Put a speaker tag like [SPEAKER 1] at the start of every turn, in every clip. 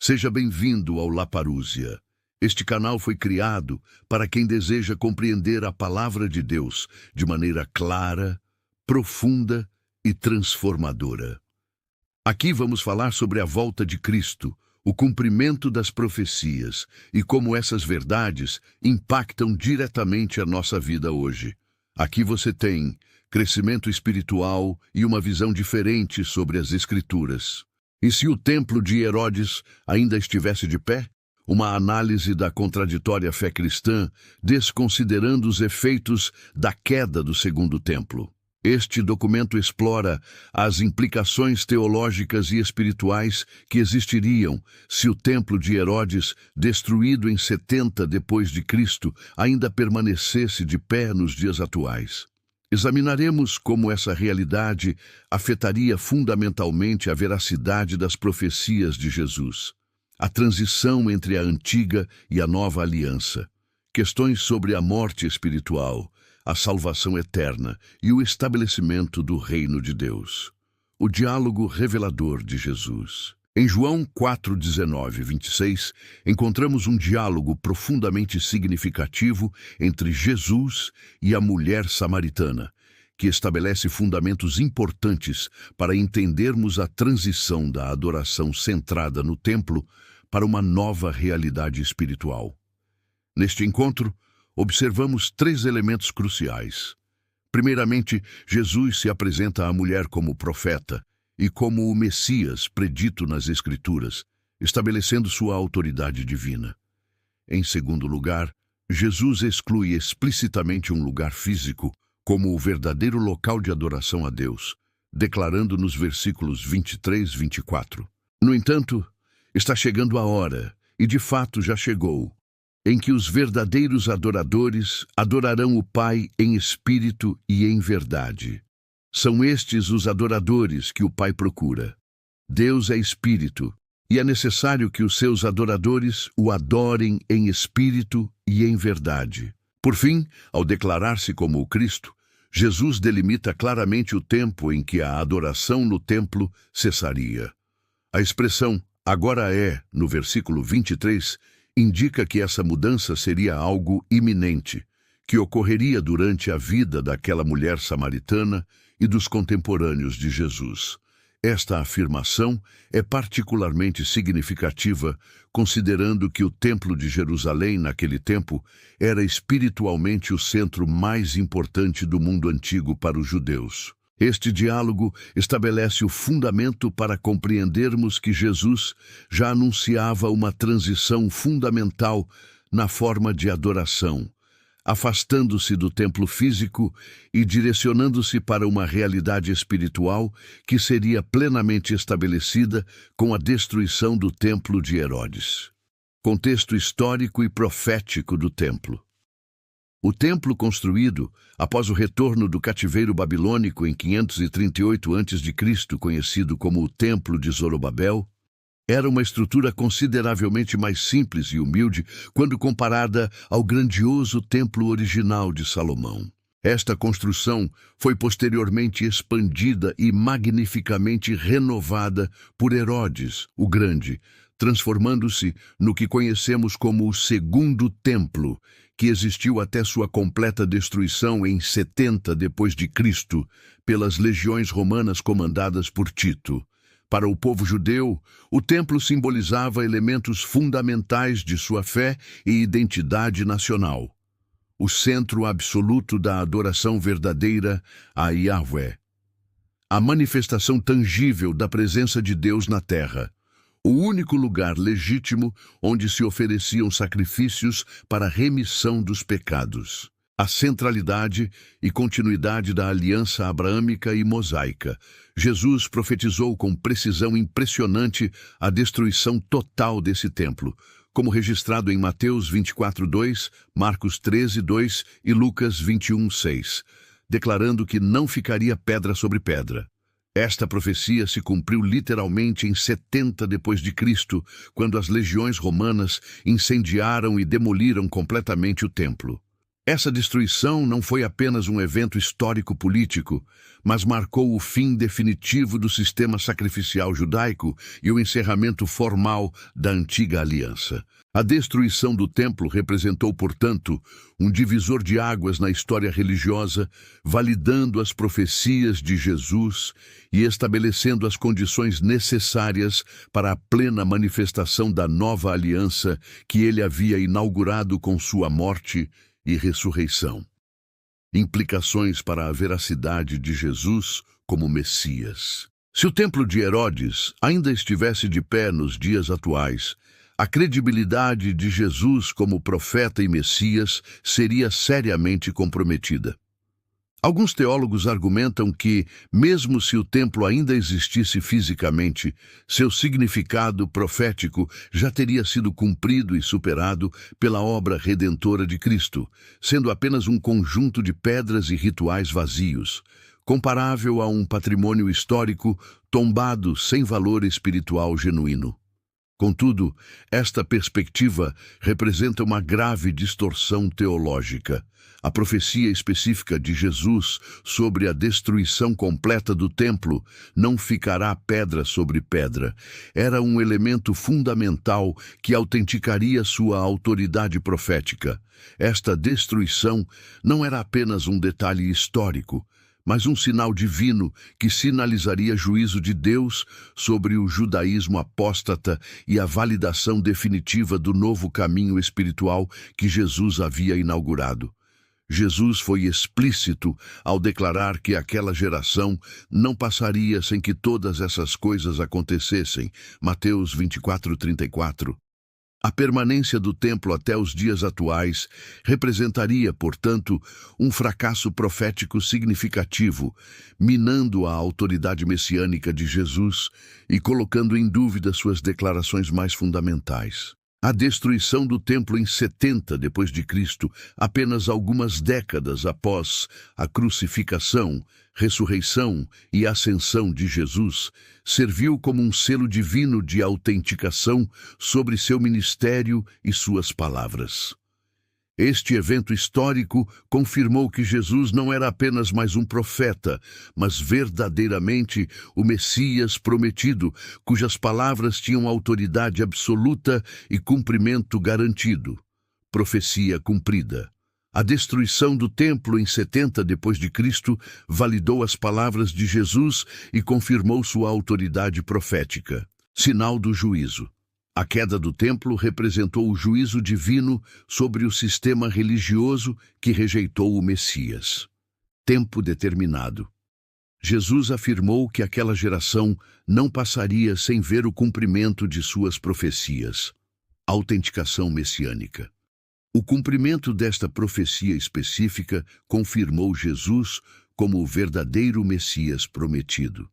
[SPEAKER 1] Seja bem-vindo ao La Parousia. Este canal foi criado para quem deseja compreender a palavra de Deus de maneira clara, profunda e transformadora. Aqui vamos falar sobre a volta de Cristo, o cumprimento das profecias e como essas verdades impactam diretamente a nossa vida hoje. Aqui você tem crescimento espiritual e uma visão diferente sobre as Escrituras. E se o templo de Herodes ainda estivesse de pé? Uma análise da contraditória fé cristã, desconsiderando os efeitos da queda do segundo templo. Este documento explora as implicações teológicas e espirituais que existiriam se o templo de Herodes, destruído em 70 depois de Cristo, ainda permanecesse de pé nos dias atuais. Examinaremos como essa realidade afetaria fundamentalmente a veracidade das profecias de Jesus, a transição entre a antiga e a nova aliança, questões sobre a morte espiritual, a salvação eterna e o estabelecimento do reino de Deus. O diálogo revelador de Jesus. Em João 4:19-26, encontramos um diálogo profundamente significativo entre Jesus e a mulher samaritana, que estabelece fundamentos importantes para entendermos a transição da adoração centrada no templo para uma nova realidade espiritual. Neste encontro, observamos 3 elementos cruciais. Primeiramente, Jesus se apresenta à mulher como profeta e como o Messias predito nas Escrituras, estabelecendo sua autoridade divina. Em segundo lugar, Jesus exclui explicitamente um lugar físico como o verdadeiro local de adoração a Deus, declarando nos versículos 23-24. No entanto, está chegando a hora, e de fato já chegou, em que os verdadeiros adoradores adorarão o Pai em espírito e em verdade. São estes os adoradores que o Pai procura. Deus é espírito, e é necessário que os seus adoradores o adorem em espírito e em verdade. Por fim, ao declarar-se como o Cristo, Jesus delimita claramente o tempo em que a adoração no templo cessaria. A expressão "agora é", no versículo 23, indica que essa mudança seria algo iminente, que ocorreria durante a vida daquela mulher samaritana e dos contemporâneos de Jesus. Esta afirmação é particularmente significativa, considerando que o Templo de Jerusalém, naquele tempo, era espiritualmente o centro mais importante do mundo antigo para os judeus. Este diálogo estabelece o fundamento para compreendermos que Jesus já anunciava uma transição fundamental na forma de adoração, afastando-se do templo físico e direcionando-se para uma realidade espiritual que seria plenamente estabelecida com a destruição do templo de Herodes. Contexto histórico e profético do templo. O templo construído após o retorno do cativeiro babilônico em 538 a.C., conhecido como o Templo de Zorobabel, era uma estrutura consideravelmente mais simples e humilde quando comparada ao grandioso templo original de Salomão. Esta construção foi posteriormente expandida e magnificamente renovada por Herodes, o Grande, transformando-se no que conhecemos como o Segundo Templo, que existiu até sua completa destruição em 70 depois de Cristo pelas legiões romanas comandadas por Tito. Para o povo judeu, o templo simbolizava elementos fundamentais de sua fé e identidade nacional. O centro absoluto da adoração verdadeira a Yahvé. A manifestação tangível da presença de Deus na terra. O único lugar legítimo onde se ofereciam sacrifícios para a remissão dos pecados. A centralidade e continuidade da aliança abraâmica e mosaica. Jesus profetizou com precisão impressionante a destruição total desse templo, como registrado em Mateus 24:2, Marcos 13:2 e Lucas 21:6, declarando que não ficaria pedra sobre pedra. Esta profecia se cumpriu literalmente em 70 depois de Cristo, quando as legiões romanas incendiaram e demoliram completamente o templo. Essa destruição não foi apenas um evento histórico-político, mas marcou o fim definitivo do sistema sacrificial judaico e o encerramento formal da antiga aliança. A destruição do templo representou, portanto, um divisor de águas na história religiosa, validando as profecias de Jesus e estabelecendo as condições necessárias para a plena manifestação da nova aliança que ele havia inaugurado com sua morte e ressurreição. Implicações para a veracidade de Jesus como Messias. Se o templo de Herodes ainda estivesse de pé nos dias atuais, a credibilidade de Jesus como profeta e Messias seria seriamente comprometida. Alguns teólogos argumentam que, mesmo se o templo ainda existisse fisicamente, seu significado profético já teria sido cumprido e superado pela obra redentora de Cristo, sendo apenas um conjunto de pedras e rituais vazios, comparável a um patrimônio histórico tombado sem valor espiritual genuíno. Contudo, esta perspectiva representa uma grave distorção teológica. A profecia específica de Jesus sobre a destruição completa do templo, não ficará pedra sobre pedra, era um elemento fundamental que autenticaria sua autoridade profética. Esta destruição não era apenas um detalhe histórico, mas um sinal divino que sinalizaria juízo de Deus sobre o judaísmo apóstata e a validação definitiva do novo caminho espiritual que Jesus havia inaugurado. Jesus foi explícito ao declarar que aquela geração não passaria sem que todas essas coisas acontecessem. Mateus 24:34. A permanência do templo até os dias atuais representaria, portanto, um fracasso profético significativo, minando a autoridade messiânica de Jesus e colocando em dúvida suas declarações mais fundamentais. A destruição do templo em 70 d.C., apenas algumas décadas após a crucificação, ressurreição e ascensão de Jesus, serviu como um selo divino de autenticação sobre seu ministério e suas palavras. Este evento histórico confirmou que Jesus não era apenas mais um profeta, mas verdadeiramente o Messias prometido, cujas palavras tinham autoridade absoluta e cumprimento garantido. Profecia cumprida. A destruição do templo em 70 d.C. validou as palavras de Jesus e confirmou sua autoridade profética. Sinal do juízo. A queda do templo representou o juízo divino sobre o sistema religioso que rejeitou o Messias. Tempo determinado. Jesus afirmou que aquela geração não passaria sem ver o cumprimento de suas profecias. Autenticação messiânica. O cumprimento desta profecia específica confirmou Jesus como o verdadeiro Messias prometido.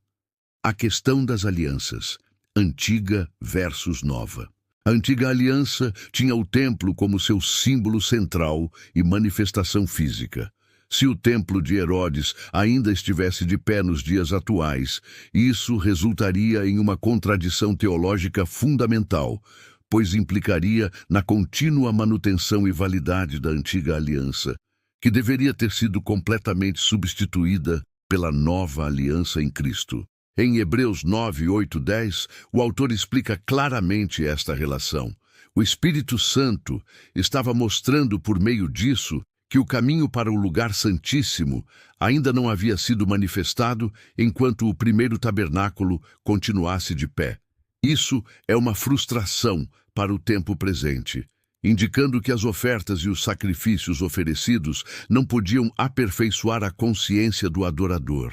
[SPEAKER 1] A questão das alianças. Antiga versus nova. A antiga aliança tinha o templo como seu símbolo central e manifestação física. Se o templo de Herodes ainda estivesse de pé nos dias atuais, isso resultaria em uma contradição teológica fundamental, pois implicaria na contínua manutenção e validade da antiga aliança, que deveria ter sido completamente substituída pela nova aliança em Cristo. Em Hebreus 9, 8, 10, o autor explica claramente esta relação. O Espírito Santo estava mostrando por meio disso que o caminho para o lugar santíssimo ainda não havia sido manifestado enquanto o primeiro tabernáculo continuasse de pé. Isso é uma frustração para o tempo presente, indicando que as ofertas e os sacrifícios oferecidos não podiam aperfeiçoar a consciência do adorador.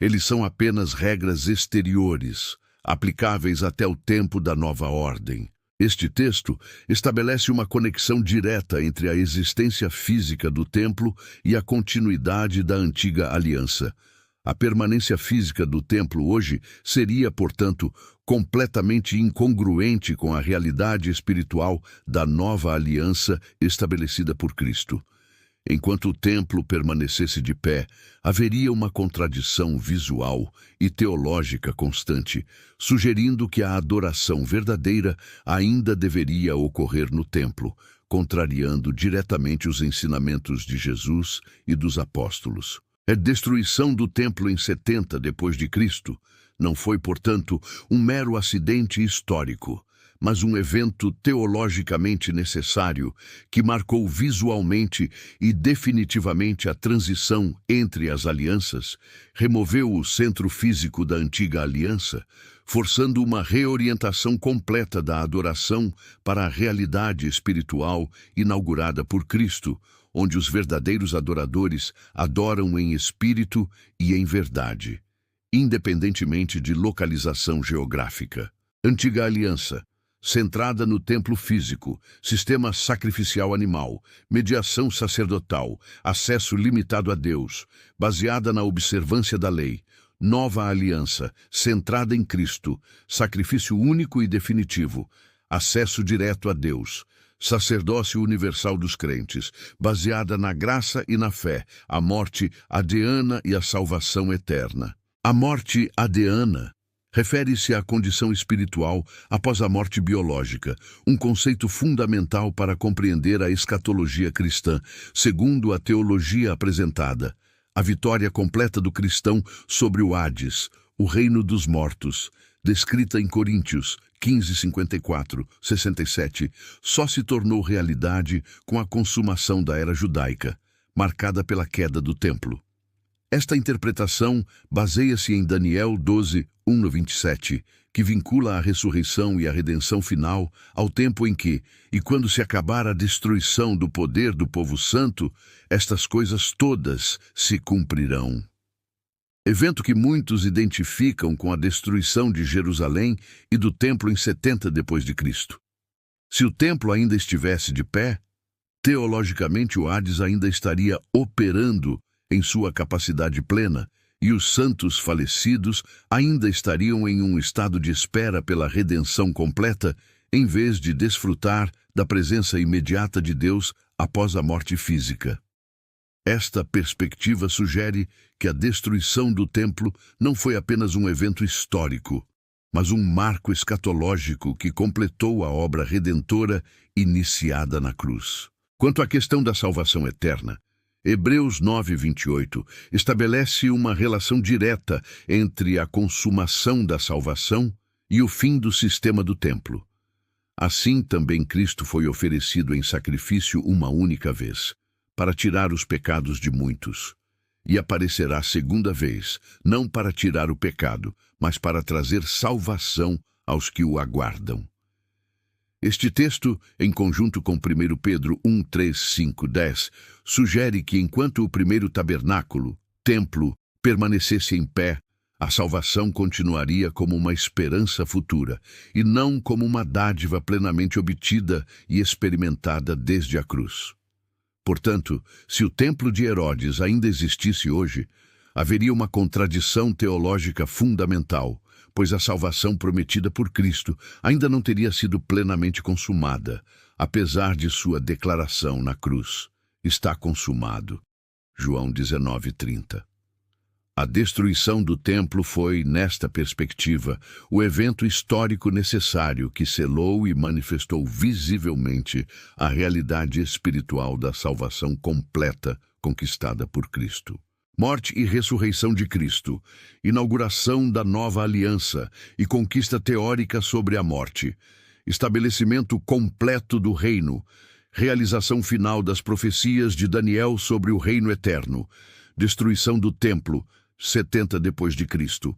[SPEAKER 1] Eles são apenas regras exteriores, aplicáveis até o tempo da nova ordem. Este texto estabelece uma conexão direta entre a existência física do templo e a continuidade da antiga aliança. A permanência física do templo hoje seria, portanto, completamente incongruente com a realidade espiritual da nova aliança estabelecida por Cristo. Enquanto o templo permanecesse de pé, haveria uma contradição visual e teológica constante, sugerindo que a adoração verdadeira ainda deveria ocorrer no templo, contrariando diretamente os ensinamentos de Jesus e dos apóstolos. A destruição do templo em 70 depois de Cristo não foi, portanto, um mero acidente histórico, mas um evento teologicamente necessário que marcou visualmente e definitivamente a transição entre as alianças, removeu o centro físico da antiga aliança, forçando uma reorientação completa da adoração para a realidade espiritual inaugurada por Cristo, onde os verdadeiros adoradores adoram em espírito e em verdade, independentemente de localização geográfica. Antiga aliança, centrada no templo físico, sistema sacrificial animal, mediação sacerdotal, acesso limitado a Deus, baseada na observância da lei. Nova aliança, centrada em Cristo, sacrifício único e definitivo, acesso direto a Deus, sacerdócio universal dos crentes, baseada na graça e na fé, a morte adeana e a salvação eterna. A morte adeana refere-se à condição espiritual após a morte biológica, um conceito fundamental para compreender a escatologia cristã, segundo a teologia apresentada. A vitória completa do cristão sobre o Hades, o reino dos mortos, descrita em Coríntios 15, 54, 67, só se tornou realidade com a consumação da era judaica, marcada pela queda do templo. Esta interpretação baseia-se em Daniel 12, 1-27, que vincula a ressurreição e a redenção final ao tempo em que, e quando se acabar a destruição do poder do povo santo, estas coisas todas se cumprirão. Evento que muitos identificam com a destruição de Jerusalém e do templo em 70 depois de Cristo. Se o templo ainda estivesse de pé, teologicamente o Hades ainda estaria operando em sua capacidade plena, e os santos falecidos ainda estariam em um estado de espera pela redenção completa, em vez de desfrutar da presença imediata de Deus após a morte física. Esta perspectiva sugere que a destruição do templo não foi apenas um evento histórico, mas um marco escatológico que completou a obra redentora iniciada na cruz. Quanto à questão da salvação eterna, Hebreus 9:28 estabelece uma relação direta entre a consumação da salvação e o fim do sistema do templo. Assim também Cristo foi oferecido em sacrifício uma única vez, para tirar os pecados de muitos, e aparecerá segunda vez, não para tirar o pecado, mas para trazer salvação aos que o aguardam. Este texto, em conjunto com 1 Pedro 1, 3, 5, 10, sugere que enquanto o primeiro tabernáculo, templo, permanecesse em pé, a salvação continuaria como uma esperança futura, e não como uma dádiva plenamente obtida e experimentada desde a cruz. Portanto, se o templo de Herodes ainda existisse hoje, haveria uma contradição teológica fundamental, pois a salvação prometida por Cristo ainda não teria sido plenamente consumada, apesar de sua declaração na cruz: está consumado. João 19:30. A destruição do templo foi, nesta perspectiva, o evento histórico necessário que selou e manifestou visivelmente a realidade espiritual da salvação completa conquistada por Cristo. Morte e ressurreição de Cristo, inauguração da nova aliança e conquista teórica sobre a morte, estabelecimento completo do reino, realização final das profecias de Daniel sobre o reino eterno, destruição do templo, 70 depois de Cristo,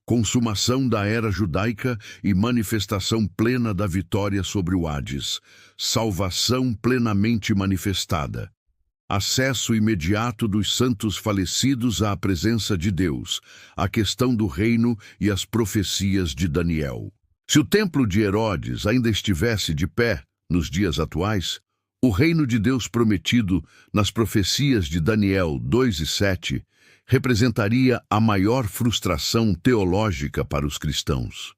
[SPEAKER 1] consumação da era judaica e manifestação plena da vitória sobre o Hades, salvação plenamente manifestada. Acesso imediato dos santos falecidos à presença de Deus, a questão do reino e as profecias de Daniel. Se o templo de Herodes ainda estivesse de pé nos dias atuais, o reino de Deus prometido nas profecias de Daniel 2 e 7 representaria a maior frustração teológica para os cristãos.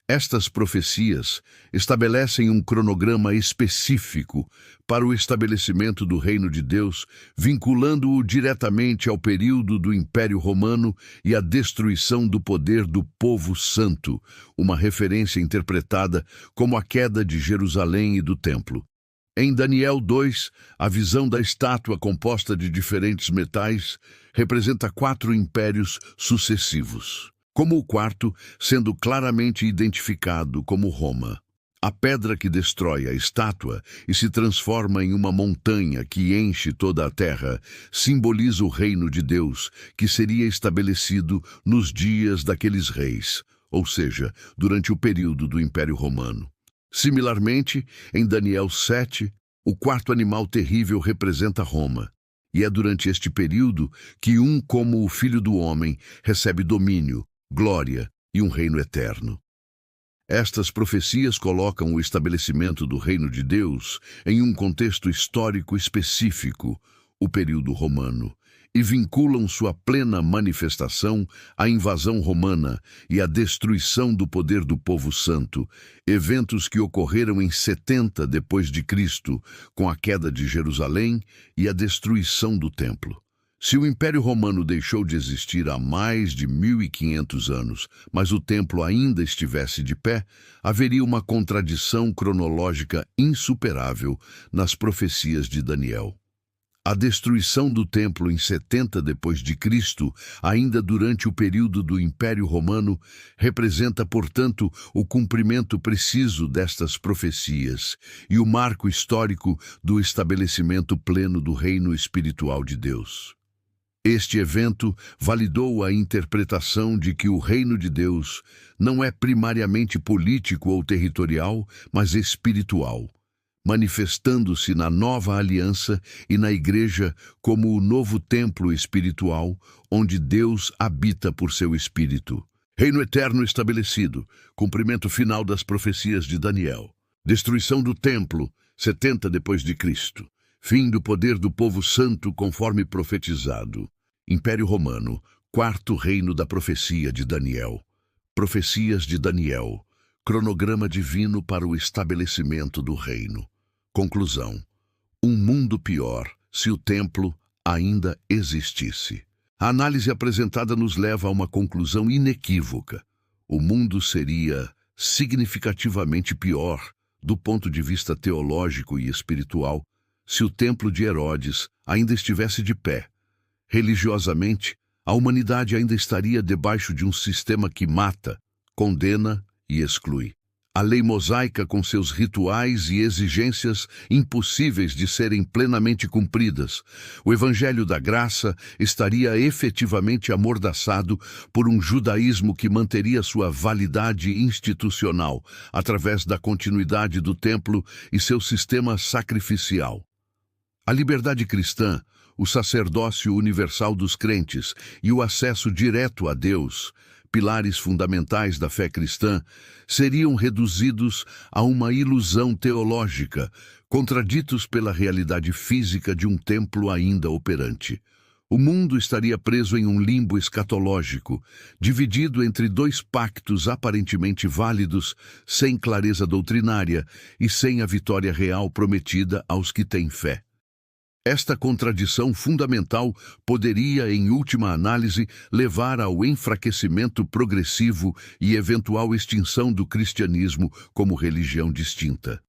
[SPEAKER 1] Estas profecias estabelecem um cronograma específico para o estabelecimento do reino de Deus, vinculando-o diretamente ao período do Império Romano e à destruição do poder do povo santo, uma referência interpretada como a queda de Jerusalém e do templo. Em Daniel 2, a visão da estátua composta de diferentes metais representa 4 impérios sucessivos, como o quarto sendo claramente identificado como Roma. A pedra que destrói a estátua e se transforma em uma montanha que enche toda a terra simboliza o reino de Deus, que seria estabelecido nos dias daqueles reis, ou seja, durante o período do Império Romano. Similarmente, em Daniel 7, o quarto animal terrível representa Roma, e é durante este período que como o Filho do Homem, recebe domínio, glória e um reino eterno. Estas profecias colocam o estabelecimento do reino de Deus em um contexto histórico específico, o período romano, e vinculam sua plena manifestação à invasão romana e à destruição do poder do povo santo, eventos que ocorreram em 70 depois de Cristo, com a queda de Jerusalém e a destruição do templo. Se o Império Romano deixou de existir há mais de 1500 anos, mas o templo ainda estivesse de pé, haveria uma contradição cronológica insuperável nas profecias de Daniel. A destruição do templo em 70 depois de Cristo, ainda durante o período do Império Romano, representa, portanto, o cumprimento preciso destas profecias e o marco histórico do estabelecimento pleno do reino espiritual de Deus. Este evento validou a interpretação de que o reino de Deus não é primariamente político ou territorial, mas espiritual, manifestando-se na nova aliança e na Igreja como o novo templo espiritual, onde Deus habita por seu Espírito. Reino eterno estabelecido, cumprimento final das profecias de Daniel. Destruição do templo, 70 depois de Cristo. Fim do poder do povo santo conforme profetizado. Império Romano, quarto reino da profecia de Daniel. Profecias de Daniel. Cronograma divino para o estabelecimento do reino. Conclusão. Um mundo pior se o templo ainda existisse. A análise apresentada nos leva a uma conclusão inequívoca. O mundo seria significativamente pior, do ponto de vista teológico e espiritual, se o templo de Herodes ainda estivesse de pé. Religiosamente, a humanidade ainda estaria debaixo de um sistema que mata, condena e exclui. A lei mosaica, com seus rituais e exigências impossíveis de serem plenamente cumpridas, o Evangelho da Graça estaria efetivamente amordaçado por um judaísmo que manteria sua validade institucional através da continuidade do templo e seu sistema sacrificial. A liberdade cristã, o sacerdócio universal dos crentes e o acesso direto a Deus, pilares fundamentais da fé cristã, seriam reduzidos a uma ilusão teológica, contraditos pela realidade física de um templo ainda operante. O mundo estaria preso em um limbo escatológico, dividido entre 2 pactos aparentemente válidos, sem clareza doutrinária e sem a vitória real prometida aos que têm fé. Esta contradição fundamental poderia, em última análise, levar ao enfraquecimento progressivo e eventual extinção do cristianismo como religião distinta.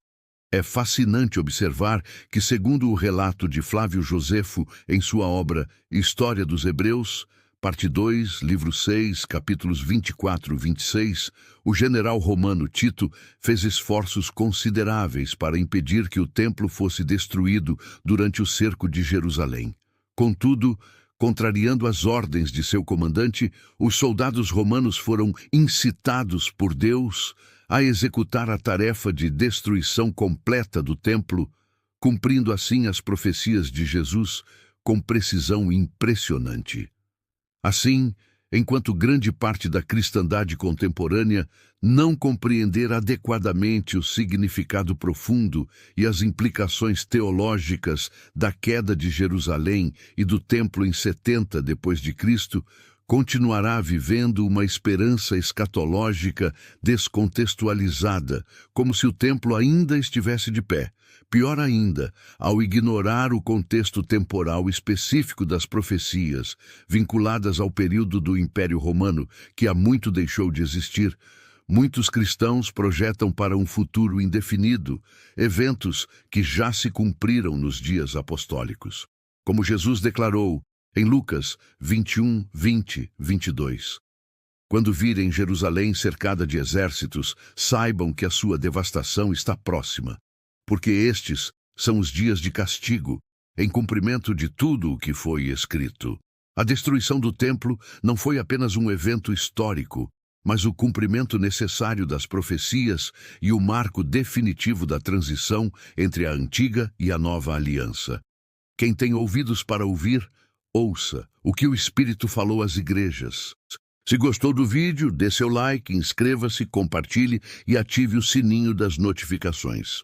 [SPEAKER 1] É fascinante observar que, segundo o relato de Flávio Josefo em sua obra História dos Hebreus, parte 2, livro 6, capítulos 24 e 26, o general romano Tito fez esforços consideráveis para impedir que o templo fosse destruído durante o cerco de Jerusalém. Contudo, contrariando as ordens de seu comandante, os soldados romanos foram incitados por Deus a executar a tarefa de destruição completa do templo, cumprindo assim as profecias de Jesus com precisão impressionante. Assim, enquanto grande parte da cristandade contemporânea não compreender adequadamente o significado profundo e as implicações teológicas da queda de Jerusalém e do templo em 70 depois de Cristo, continuará vivendo uma esperança escatológica descontextualizada, como se o templo ainda estivesse de pé. Pior ainda, ao ignorar o contexto temporal específico das profecias, vinculadas ao período do Império Romano, que há muito deixou de existir, muitos cristãos projetam para um futuro indefinido eventos que já se cumpriram nos dias apostólicos. Como Jesus declarou em Lucas 21, 20, 22. Quando virem Jerusalém cercada de exércitos, saibam que a sua devastação está próxima, porque estes são os dias de castigo, em cumprimento de tudo o que foi escrito. A destruição do templo não foi apenas um evento histórico, mas o cumprimento necessário das profecias e o marco definitivo da transição entre a antiga e a nova aliança. Quem tem ouvidos para ouvir, ouça o que o Espírito falou às igrejas. Se gostou do vídeo, dê seu like, inscreva-se, compartilhe e ative o sininho das notificações.